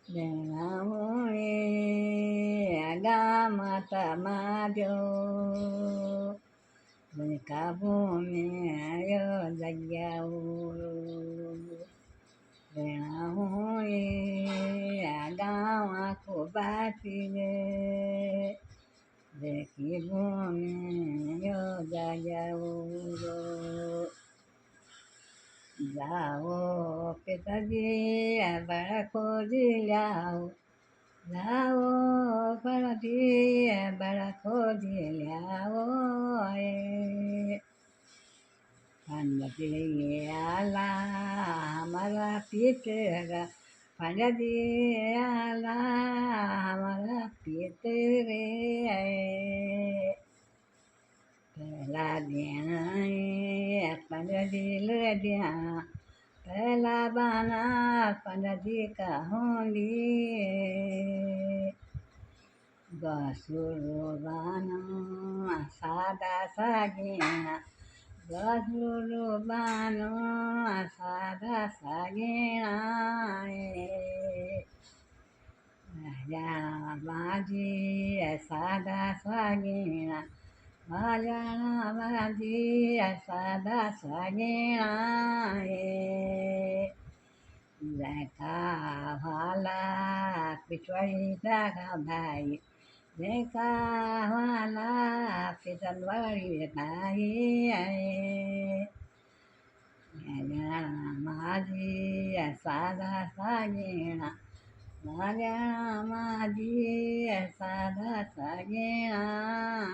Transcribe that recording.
જણાવું ગામમાં તમાર્યો કાબુ આવ્યો જગ્યાઓ જણાવું ગામ આખું બાકી દેખી ભૂમિ જગ્યાઓ જાઓ પિતાજી બાળકો લાવો લાવો પણજી બાળકો લાવો પંડજી આલા હમારા પિતર પંડજી આલા હમારા પિતર પહેલા દિન પંડજી લડ્યા પહેલા બાના પંડજી કહુંડી ગસુરબાનો સાદા સાગીણા ગસુરબાનો સાદા સાગીણા રાજા બાજી સાદા સાગીણા રાજા બાજી સાદા સાગીણા જયકા વાલા પિછવાડી જાગા ભાઈ જયકા વાલા પિછવાડી ભાઈ માજી સાદા સાગીણા માજી સાદા સાગીણા